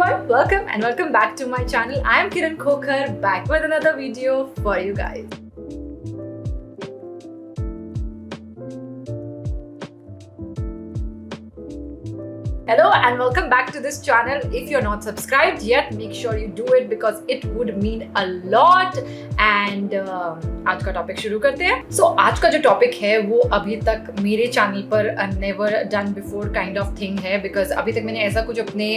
everyone, welcome back to my channel. I am Kiran Khokhar, back with another video for you guys. Hello and welcome back to this channel. If you're not subscribed yet, make sure you do it because it would mean a lot. And आज का topic शुरू करते हैं. So आज का जो topic है वो अभी तक मेरे चैनल पर never done before kind of thing है, बिकॉज अभी तक मैंने ऐसा कुछ अपने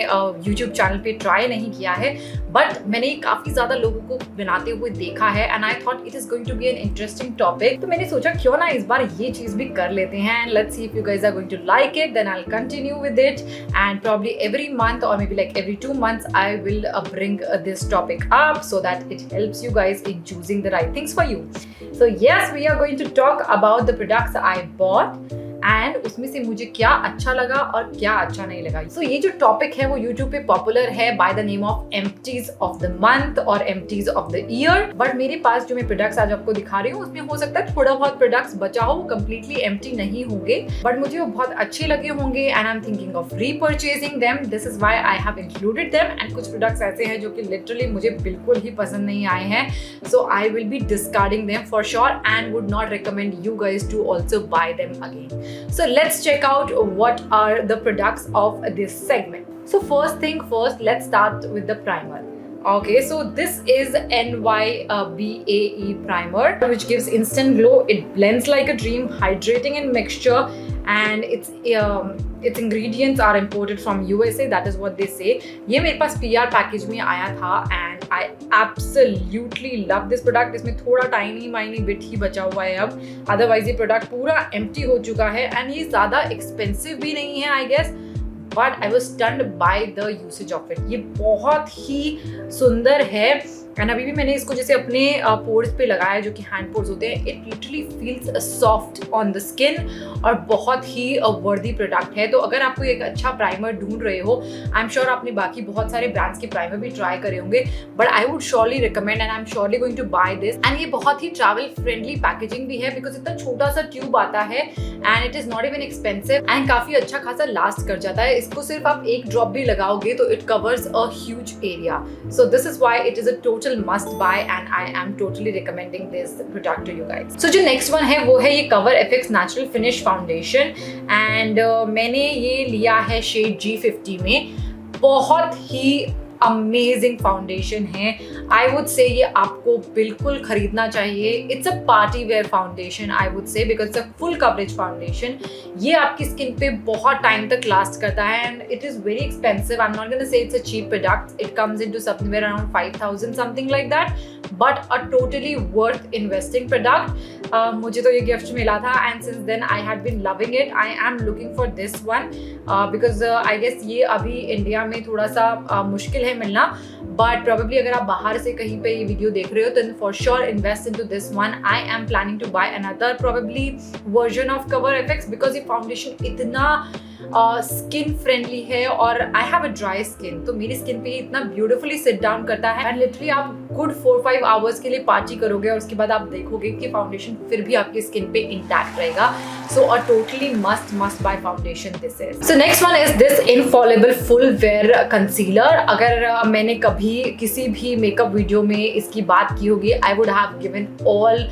यूट्यूब चैनल पे ट्राई नहीं किया है, बट मैंने काफ़ी ज़्यादा लोगों को बनाते हुए देखा है and I thought it is going to be an interesting topic. तो मैंने सोचा क्यों ना इस बार ये चीज़ भी कर लेते हैं and let's see if you guys are going to like it, then I will continue with it. And probably every month or maybe like every 2 months I will bring this topic up so that it helps you guys in choosing the right things for you. So yes, we are going to talk about the products I bought and उसमें से मुझे क्या अच्छा लगा और क्या अच्छा नहीं लगा. सो ये जो टॉपिक है वो यूट्यूब पे पॉपुलर है by the name of empties of the month और empties of the year. But मेरे पास जो मैं प्रोडक्ट्स आज आपको दिखा रही हूँ उसमें हो सकता है थोड़ा बहुत प्रोडक्ट्स बचा हो, वो कंप्लीटली एम्प्टी नहीं होंगे, बट मुझे वो बहुत अच्छे लगे होंगे and I am thinking of repurchasing them. This is why I have included them. And कुछ प्रोडक्ट्स ऐसे हैं जो कि लिटरली मुझे बिल्कुल ही पसंद नहीं आए हैं, so I will be discarding them for sure and would not recommend you guys to also buy them again. So let's check out what are the products of this segment. So first thing first, let's start with the primer. Okay, so this is NYBAE primer which gives instant glow. It blends like a dream, hydrating in mixture, and its ingredients are imported from USA. That is what they say. ये मेरे पास PR package में आया था and I absolutely love this product. इसमें थोड़ा tiny bit ही बचा हुआ है अब, अदरवाइज ये प्रोडक्ट पूरा एम्प्टी हो चुका है एंड ये ज़्यादा एक्सपेंसिव भी नहीं है I guess, but I was stunned by the usage of it. ये बहुत ही सुंदर है एंड अभी भी मैंने इसको जैसे अपने पोर्स पे लगाया जो कि हैंड पोर्स होते हैं. It literally feels soft on the skin और बहुत ही वर्दी प्रोडक्ट है. तो अगर आपको एक अच्छा प्राइमर ढूंढ रहे हो, आई एम श्योर आपने बाकी बहुत सारे ब्रांड्स के प्राइमर भी ट्राई करे होंगे, but I would surely recommend and I am surely going to buy this. And ये बहुत ही ट्रैवल फ्रेंडली पैकेजिंग भी है बिकॉज इतना छोटा सा ट्यूब आता है and it is not even expensive and काफी अच्छा खासा लास्ट कर जाता है. इसको सिर्फ आप एक ड्रॉप भी लगाओगे तो it covers a huge area. So this is why it is a total must buy and I am totally recommending this product to you guys. So जो next one है वो है ये Cover FX Natural Finish Foundation and मैंने ये लिया है shade G50 में. बहुत ही अमेजिंग फाउंडेशन है. आई वुड से ये आपको बिल्कुल खरीदना चाहिए. It's a party wear foundation I would से because it's a full coverage foundation. ये आपकी स्किन पे बहुत टाइम तक लास्ट करता है and it is very expensive. I am not gonna say it's a cheap product. It comes into somewhere around 5,000 something like that, but a totally worth investing product. मुझे तो ये gift मिला था and since then I had been loving it. I am looking for this one because I guess ये अभी India में थोड़ा सा मुश्किल है मिलना, बट प्रोबेबली अगर आप बाहर से कहीं पे ये वीडियो देख रहे हो तो for sure invest into this one. I am planning to buy another probably version of cover FX because ये फाउंडेशन इतना स्किन फ्रेंडली है और I have a dry skin, तो मेरी स्किन पे इतना ब्यूटिफुली सिट डाउन करता है एंड लिटरली आप गुड 4-5 आवर्स के लिए पार्टी करोगे और उसके बाद आप देखोगे कि फाउंडेशन फिर भी आपकी स्किन पे इंटैक्ट रहेगा. So a totally must buy foundation this is. So next one is this infallible full wear concealer. अगर मैंने कभी किसी भी मेकअप वीडियो में इसकी बात की होगी, I would have given all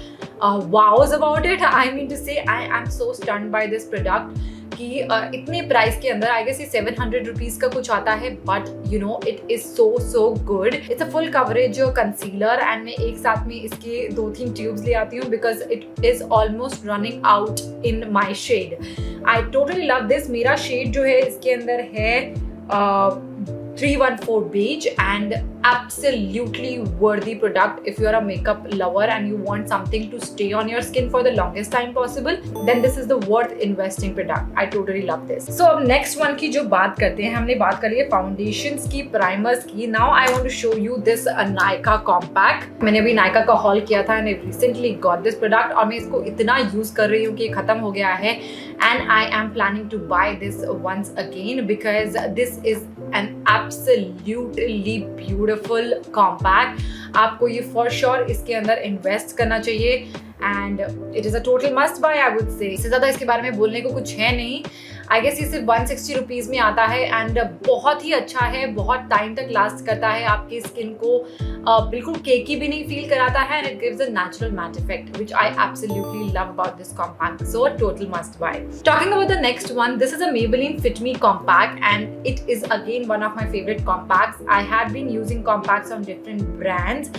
wows about it. I mean to say I am so stunned by this product कि इतने प्राइस के अंदर आई गेस ये 700 रुपीज़ का कुछ आता है, but you know it is so good. It's a full coverage concealer and मैं एक साथ में इसके 2-3 ट्यूब्स ले आती हूँ because it is almost running out in my shade. I totally love this. मेरा शेड जो है इसके अंदर है 314 beige and absolutely worthy product. If you are a makeup lover and you want something to stay on your skin for the longest time possible, then this is the worth investing product. I totally love this. So अब next one की जो बात करते हैं, हमने बात कर ली है फाउंडेशंस की, प्राइमर्स की. Now I want to show you this Nykaa compact. मैंने अभी Nykaa का हॉल किया था and I recently got this product और मैं इसको इतना यूज कर रही हूँ कि खत्म हो गया है and I am planning to buy this once again because this is an absolutely beautiful compact. आपको ये for sure इसके अंदर invest करना चाहिए and it is a total must buy I would say. इससे ज़्यादा इसके बारे में बोलने को कुछ है नहीं. आई गेस ये सिर्फ 160 रुपीज़ में आता है एंड बहुत ही अच्छा है, बहुत टाइम तक लास्ट करता है, आपकी स्किन को बिल्कुल केकी भी नहीं फील कराता है and it gives a natural matte effect which I absolutely love about this compact, so total must buy. Talking about the next one, this is a Maybelline Fit Me compact and it is again one of my favorite compacts. I had been using compacts on different brands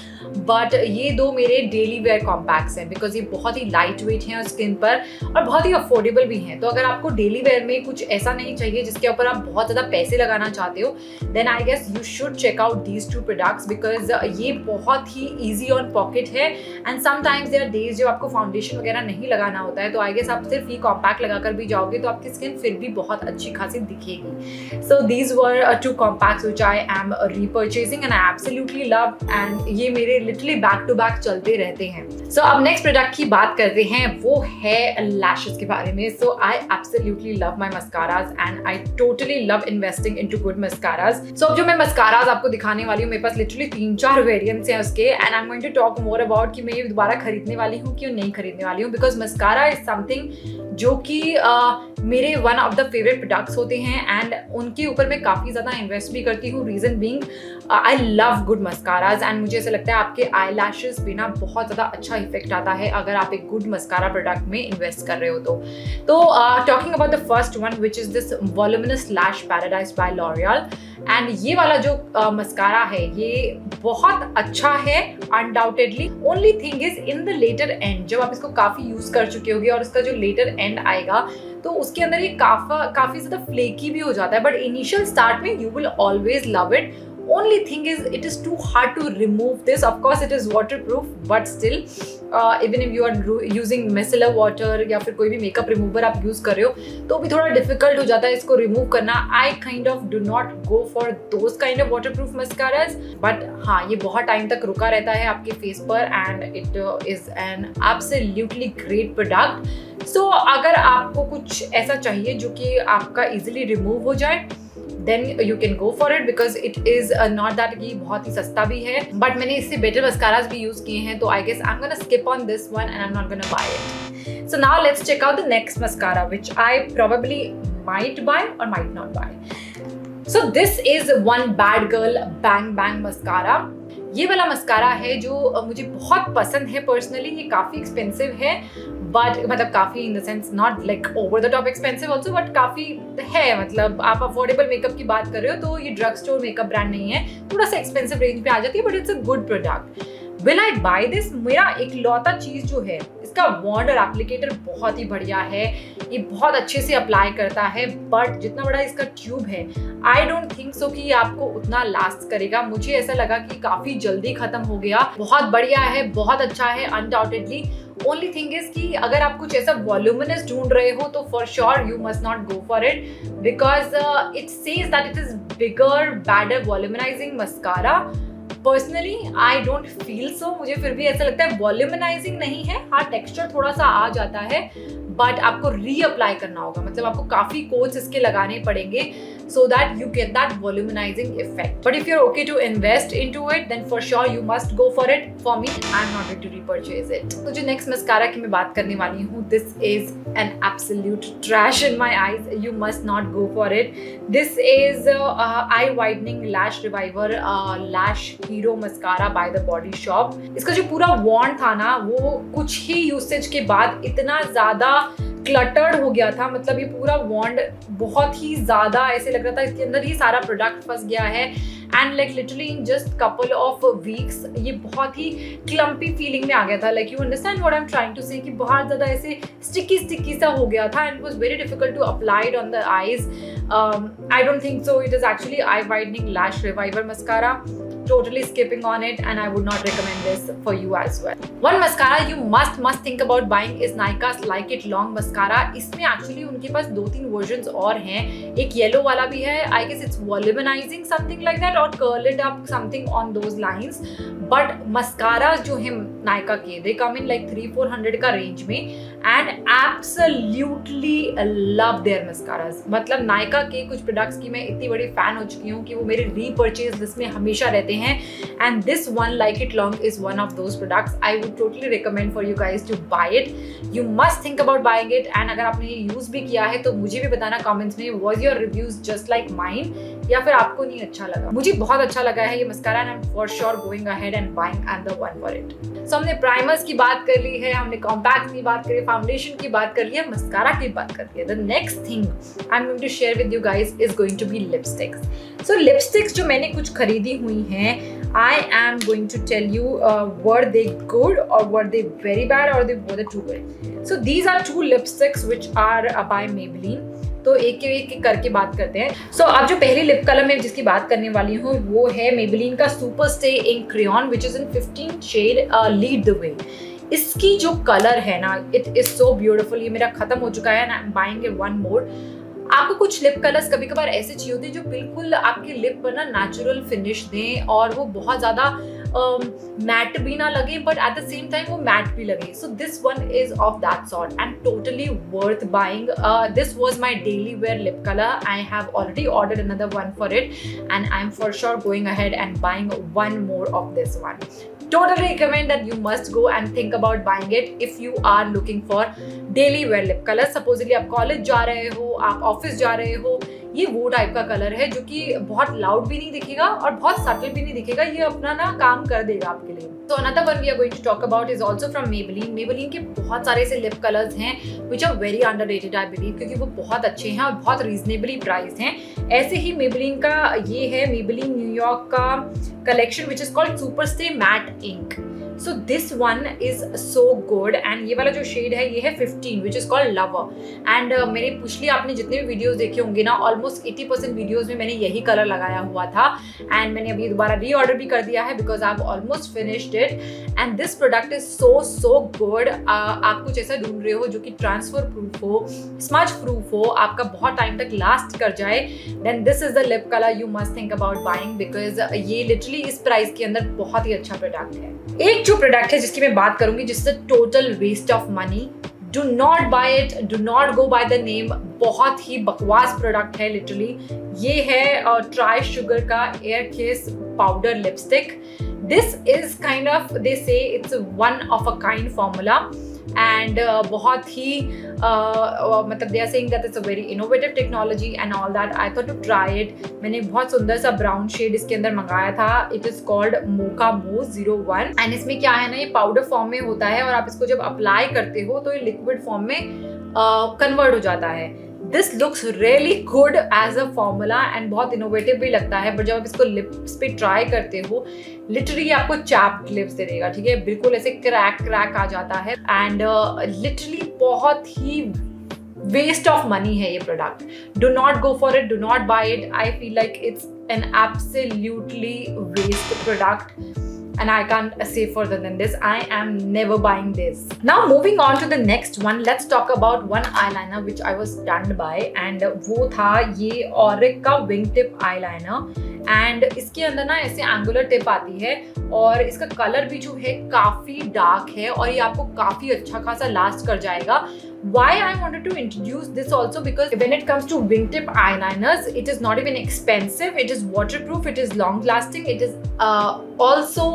but ये दो मेरे daily wear compacts हैं because ये बहुत ही light weight हैं skin पर और बहुत ही अफोर्डेबल भी हैं. तो अगर आपको डेली वेयर में कुछ ऐसा नहीं चाहिए जिसके ऊपर आप बहुत ज़्यादा पैसे लगाना चाहते हो, then I guess you should check out these two products because ये बहुत ही ईजी ऑन पॉकेट है and sometimes there are days जब आपको फाउंडेशन वगैरह नहीं लगाना होता है, तो आई गेस आप सिर्फ ये कॉम्पैक्ट लगाकर भी जाओगे तो आपकी स्किन फिर भी बहुत अच्छी खासी दिखेगी. So these were two compacts which I am repurchasing and I absolutely love and ये मेरे लिटरली बैक टू बैक चलते रहते हैं. सो अब नेक्स्ट प्रोडक्ट की बात करते हैं, वो है लैशेस के बारे में. So I absolutely love my mascaras and I totally love investing into good mascaras. So अब जो मैं मस्काराज आपको दिखाने वाली हूँ, मेरे पास लिटरली 3-4 वेरिएंट्स हैं उसके and I am going to talk more about कि मैं ये दोबारा खरीदने वाली हूँ कि नहीं खरीदने वाली हूँ बिकॉज मस्कारा इज समथिंग जो कि मेरे one of the favourite products होते हैं एंड उनके ऊपर मैं काफ़ी ज़्यादा इन्वेस्ट भी करती हूँ. Reason being I love good mascaras and मुझे ऐसा लगता है आपके आई लैशेस पे ना बहुत ज़्यादा अच्छा इफेक्ट आता है अगर आप एक गुड मस्कारा प्रोडक्ट में इन्वेस्ट कर रहे हो तो. Talking about the first one which is this voluminous lash paradise by L'Oreal and ये वाला जो मस्कारा है ये बहुत अच्छा है undoubtedly. Only thing is in the latter end जब आप इसको काफ़ी यूज़ कर चुके होगे और इसका जो लेटर एंड आएगा तो उसके अंदर ये काफ़ी ज़्यादा फ्लेकी भी हो जाता है बट इनिशियल स्टार्ट में you will always love it. Only thing is it is too hard to remove this. Of course it is waterproof but still even if you are using micellar water या फिर कोई भी makeup remover आप use कर रहे हो तो भी थोड़ा डिफिकल्ट हो जाता है इसको रिमूव करना. I kind of do not go for those kind of waterproof mascaras but हाँ ये बहुत टाइम तक रुका रहता है आपके फेस पर and it is an absolutely great product. So अगर आपको कुछ ऐसा चाहिए जो कि आपका इजीली रिमूव हो जाए then you can go for it because it is not that कि बहुत ही सस्ता भी है but मैंने इससे better mascaras भी use किए हैं तो I guess I'm gonna skip on this one and I'm not gonna buy it. So now let's check out the next mascara which I probably might buy or might not buy. So this is One Bad Girl Bang Bang mascara. ये वाला mascara है जो मुझे बहुत पसंद है personally. ये काफ़ी एक्सपेंसिव है बट मतलब काफ़ी in the sense not like over the top expensive also but काफ़ी है. मतलब आप अफोर्डेबल मेकअप की बात कर रहे हो तो ये ड्रग स्टोर मेकअप ब्रांड नहीं है, थोड़ा सा एक्सपेंसिव रेंज पे आ जाती है but it's a good product. Will I buy this? मेरा एक लौता चीज़ जो है इसका वॉन्ड और एप्लीकेटर बहुत ही बढ़िया है. ये बहुत अच्छे से अप्लाई करता है बट जितना बड़ा इसका ट्यूब है आई डोंट थिंक सो कि ये आपको उतना लास्ट करेगा. मुझे ऐसा लगा कि काफ़ी जल्दी ख़त्म हो गया. बहुत बढ़िया है, बहुत अच्छा है अनडाउटेडली. ओनली थिंग इज कि अगर आप कुछ ऐसा वॉल्यूमिनस ढूंढ रहे हो तो for sure you must not go for it because it says that it is bigger badder voluminizing mascara. Personally I don't feel so. मुझे फिर भी ऐसा लगता है वॉल्यूमिनाइजिंग नहीं है, हाँ टेक्सचर थोड़ा सा आ जाता है बट आपको रीअप्लाई करना होगा. मतलब आपको काफ़ी कोट्स इसके लगाने पड़ेंगे so that you get that volumizing effect. But if you're okay to invest into it, then for sure you must go for it. For me, I'm not going to repurchase it. तो जो next mascara की मैं बात करने वाली हूँ, this is an absolute trash in my eyes. You must not go for it. This is eye whitening lash reviver lash hero mascara by the Body Shop. इसका जो पूरा wand था ना, वो कुछ ही यूसेज के बाद इतना ज़्यादा क्लटर्ड हो गया था. मतलब ये पूरा वॉन्ड बहुत ही ज़्यादा ऐसे लग रहा था इसके अंदर ही सारा प्रोडक्ट फंस गया है and like literally in just couple of weeks ये बहुत ही क्लम्पी फीलिंग में आ गया था. Like you understand what I am trying to say कि बहुत ज़्यादा ऐसे स्टिकी सा हो गया था and it was very difficult to apply on the eyes. I don't think so it is actually eye widening lash reviver mascara. Totally skipping on it and I would not recommend this for you as well. One mascara you must think about buying is Nykaa's Like It Long mascara. इसमें actually उनके पास 2-3 versions और हैं. एक yellow वाला भी है, I guess it's volumizing something like that or curl it up something on those lines. But mascaras जो हैं Nykaa के they come in like 300-400 का range में and absolutely love their mascaras. मतलब Nykaa के कुछ प्रोडक्ट्स की मैं इतनी बड़ी फैन हो चुकी हूँ कि वो मेरे रीपर्चेज लिस्ट में हमेशा रहते हैं and this one Like It Long is one of those products. I would totally recommend for you guys to buy it. You must think about buying it, and अगर आपने ये यूज़ भी किया है तो मुझे भी बताना कमेंट्स में, was your reviews just like mine या फिर आपको नहीं अच्छा लगा. मुझे बहुत अच्छा लगा है ये mascara, and I'm for sure going ahead and buying another one for it. So हमने प्राइमर्स की बात कर ली है, हमने कॉम्पैक्ट की बात करी, फाउंडेशन की बात कर ली है, मस्कारा की बात कर ली है. The next thing I'm going to share with you guys is going to be lipsticks. So lipsticks जो मैंने कुछ खरीदी हुई हैं, I am going to tell you were they good or were they very bad or were they too good. So these are two lipsticks which are by Maybelline. तो एक करके बात करते हैं. सो अब जो पहली लिप कलर मैं जिसकी बात करने वाली हूँ वो है Maybelline का super stay ink crayon which is in 15 shade lead the way. इसकी जो कलर है ना, इट इज सो ब्यूटिफुल. ये मेरा खत्म हो चुका है, I am buying one more. आपको कुछ लिप कलर्स कभी कभार ऐसे चाहिए होते हैं जो बिल्कुल आपके लिप पर ना नेचुरल फिनिश दें और वो बहुत ज़्यादा मैट भी ना लगे but at the same time वो मैट भी लगे. सो this one is of that sort and totally worth buying. This was my daily wear lip colour. I have already ordered another one for it and I M for sure going ahead and buying one more of this one. Totally recommend that you must go and think about buying it if you are looking for daily wear lip color. Supposedly आप college जा रहे हो, आप office जा रहे हो, ये वो टाइप का कलर है जो कि बहुत लाउड भी नहीं दिखेगा और बहुत सटल भी नहीं दिखेगा. ये अपना ना काम कर देगा आपके लिए. So another one we are going to talk about is also from Maybelline. Maybelline के बहुत सारे ऐसे लिप कलर्स हैं which are very underrated I believe, क्योंकि वो बहुत अच्छे हैं और बहुत रीजनेबली प्राइस हैं. ऐसे ही Maybelline का ये है Maybelline न्यूयॉर्क का collection which is called Super Stay Matte Ink. So this one is so good and ये वाला जो शेड है ये है 15 which is called Lover. And मेरे पिछली आपने जितने भी वीडियोस देखे होंगे ना, ऑलमोस्ट 80% वीडियोस में मैंने यही कलर लगाया हुआ था एंड मैंने अभी दोबारा रीऑर्डर भी कर दिया है because I have almost finished it. And this product is so good. आप कुछ ऐसा ढूंढ रहे हो जो कि ट्रांसफर प्रूफ हो, स्मज प्रूफ हो, आपका बहुत टाइम तक लास्ट कर जाए, then this is the lip colour you must think about buying because ये लिटरली इस प्राइस के अंदर बहुत ही अच्छा प्रोडक्ट है. एक जो प्रोडक्ट है जिसकी मैं बात करूंगी जिससे total waste of money, do not buy it, do not go by the name. बहुत ही बकवास प्रोडक्ट है लिटरली. ये है ट्राई शुगर का air case powder lipstick. This is kind of, they say it's one of a kind formula and बहुत ही मतलब they are saying that it's a very innovative technology and all that. I thought to try it. मैंने बहुत सुंदर सा brown shade इसके अंदर मंगाया था. इट इज कॉल्ड मोका मो 01 एंड इसमें क्या है ना, ये पाउडर फॉर्म में होता है और आप इसको जब अप्लाई करते हो तो ये लिक्विड फॉर्म में कन्वर्ट हो जाता है. This looks really good as a formula and बहुत इनोवेटिव भी लगता है, बट जब आप इसको लिप्स पे ट्राई करते हो लिटरली आपको चैप्ड लिप्स दे देगा. ठीक है, बिल्कुल ऐसे क्रैक आ जाता है एंड लिटरली बहुत ही वेस्ट ऑफ मनी है ये product. Do not go for it, do not buy it. I feel like it's an absolutely waste product. And I can't say further than this. I am never buying this. Now moving on to the next one, let's talk about one eyeliner which I was stunned by and वो था ये Auric का wing tip eyeliner. And इसके अंदर ना ऐसे angular tip आती है और इसका कलर भी जो है काफी डार्क है और ये आपको काफी अच्छा खासा लास्ट कर जाएगा. Why I wanted to introduce this also because when it comes to wingtip eyeliners, it is not even expensive, it is waterproof, it is long lasting, it is also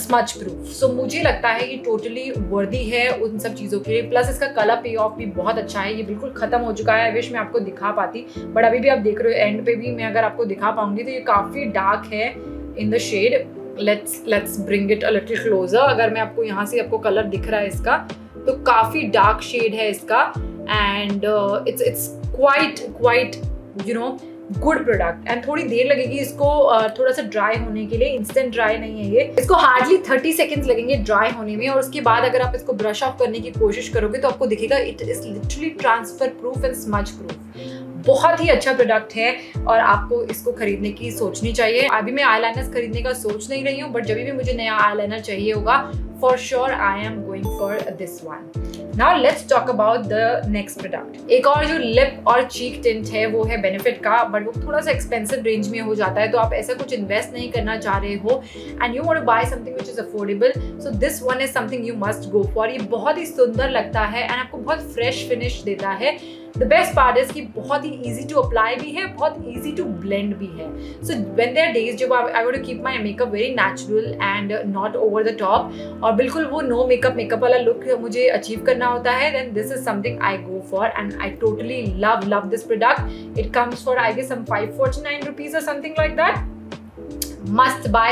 smudge proof. So मुझे लगता है ये totally worthy है उन सब चीज़ों के लिए. प्लस इसका कलर पे ऑफ भी बहुत अच्छा है. ये बिल्कुल खत्म हो चुका है. I wish मैं आपको दिखा पाती, बट अभी भी आप देख रहे हो एंड पे भी मैं अगर आपको दिखा पाऊंगी तो ये काफ़ी डार्क है in the shade. Let's bring it a little closer. अगर मैं आपको यहाँ से आपको कलर दिख रहा है इसका तो काफी डार्क शेड है इसका and it's quite you know good product. And थोड़ी देर लगेगी इसको थोड़ा सा ड्राई होने के लिए. इंस्टेंट ड्राई नहीं है ये. इसको हार्डली 30 सेकेंड्स लगेंगे ड्राई होने में और उसके बाद अगर आप इसको ब्रश ऑफ करने की कोशिश करोगे तो आपको दिखेगा it is literally transfer proof and smudge proof. बहुत ही अच्छा प्रोडक्ट है और आपको इसको खरीदने की सोचनी चाहिए. अभी मैं आईलाइनर्स खरीदने का सोच नहीं रही हूँ, बट जब भी मुझे नया आईलाइनर चाहिए होगा for sure I am going for this one. Now let's talk about the next product. एक और जो लिप और चीक टिंट है वो है बेनिफिट का, बट वो थोड़ा सा एक्सपेंसिव रेंज में हो जाता है. तो आप ऐसा कुछ इन्वेस्ट नहीं करना चाह रहे हो and you want to buy something which is affordable, so this one is something you must go for. ये बहुत ही सुंदर लगता है एंड आपको बहुत फ्रेश फिनिश देता है. द बेस्ट पार्ट इज कि बहुत ही ईजी टू अप्लाई भी है, बहुत ईजी टू ब्लेंड भी है. सो व्हेन देयर डेज जब I want to keep my makeup very natural and not over the top, और बिल्कुल वो नो मेकअप वाला लुक मुझे अचीव करना होता है, then this is something I go for and I totally love this product. It comes for I guess some 549 rupees or something like that. Must buy.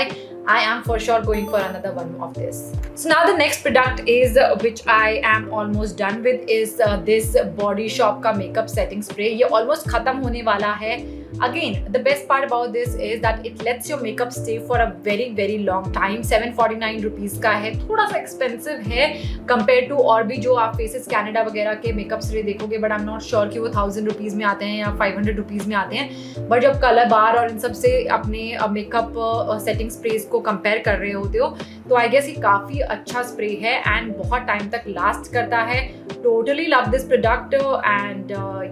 I am for sure going for another one of this. So now the next product is which I am almost done with is this Body Shop का makeup setting spray. ये almost खत्म होने वाला है. Again, the best part about this is that it lets your makeup stay for a very long time. 749 rupees का है, थोड़ा सा expensive है compared to और भी जो आप Faces Canada वगैरह के makeup spray देखोगे, but I'm not sure कि वो 1000 rupees में आते हैं या 500 rupees में आते हैं. But जब कलर बार और इन सब से अपने makeup setting sprays को कंपेयर कर रहे होते हो तो आई गेस ये काफ़ी अच्छा स्प्रे है एंड बहुत टाइम तक लास्ट करता है. Totally love this product and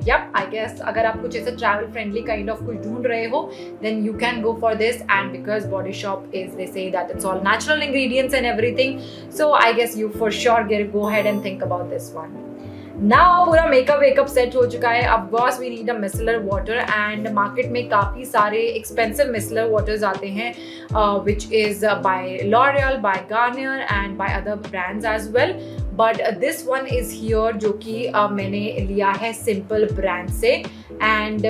yup I guess अगर आप कुछ ऐसे ट्रैवल फ्रेंडली काइंड ऑफ कुछ ढूंढ रहे हो then you can go for this. And because Body Shop is they say that it's all natural ingredients and everything, so I guess you for sure go ahead and think about this one. Now पूरा makeup set हो चुका है. Of course we need a micellar water and market में काफ़ी सारे expensive micellar waters आते हैं which is by L'Oreal, by Garnier and by other brands as well. But this one is here जो कि मैंने लिया है सिंपल ब्रांड से एंड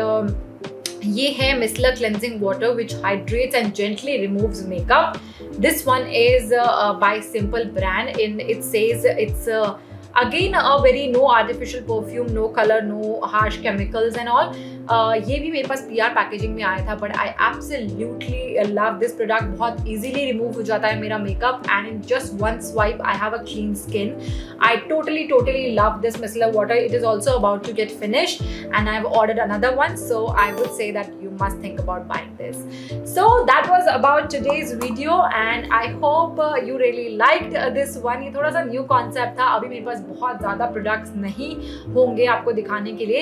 ये है micellar cleansing water which hydrates and gently removes makeup. This one is by simple brand. In it says it's again a very no artificial perfume, no color, no harsh chemicals and all. ये भी मेरे पास PR packaging में आया था but I absolutely love this product. बहुत easily remove हो जाता है मेरा makeup and in just one swipe I have a clean skin. I totally love this micellar water. It is also about to get finished and I have ordered another one, so I would say that you must think about buying this. So that was about today's video and I hope you really liked this one. ये थोड़ा सा new concept था. अभी मेरे पास बहुत ज़्यादा products नहीं होंगे आपको दिखाने के लिए.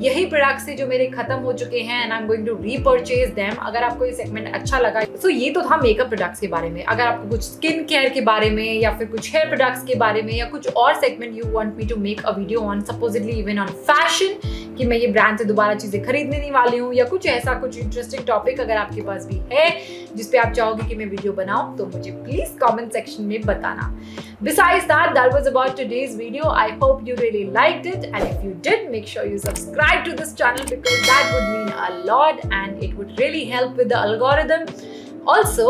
यही प्रोडक्ट्स थे जो मेरे खत्म हो चुके हैं and I am going to repurchase them. अगर आपको ये सेगमेंट अच्छा लगा तो ये तो था मेकअप प्रोडक्ट्स के बारे में. अगर आपको कुछ स्किन केयर के बारे में या फिर कुछ हेयर प्रोडक्ट्स के बारे में या कुछ और segment you want me to make a video on, supposedly even on fashion, कि मैं ये ब्रांड से दोबारा चीज़ें खरीदने वाली हूँ या कुछ ऐसा कुछ इंटरेस्टिंग टॉपिक अगर आपके पास भी है जिस पे आप चाहोगे कि मैं वीडियो बनाऊँ तो मुझे प्लीज कमेंट सेक्शन में बताना. Besides that was about today's video. I hope you really liked it and if you did, make sure you subscribe to this channel because that would mean a lot and it would really help with the algorithm. Also,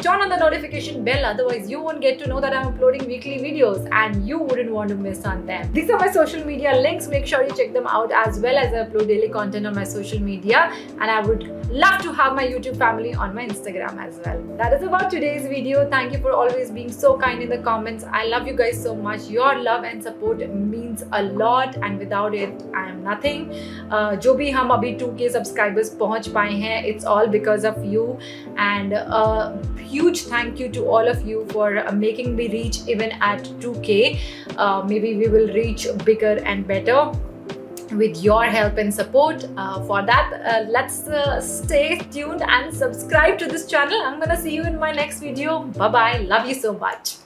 turn on the notification bell, otherwise you won't get to know that I'm uploading weekly videos and you wouldn't want to miss on them. These are my social media links. Make sure you check them out as well as I upload daily content on my social media and I would love to have my YouTube family on my Instagram as well. That is about today's video. Thank you for always being so kind in the comments. I love you guys so much. Your love and support means a lot and without it, I am nothing. जो भी हम अभी 2K subscribers पहुँच पाए हैं, it's all because of you and a huge thank you to all of you for making me reach even at 2K. Maybe we will reach bigger and better with your help and support. For that, let's stay tuned and subscribe to this channel. I'm gonna see you in my next video. Bye bye. Love you so much.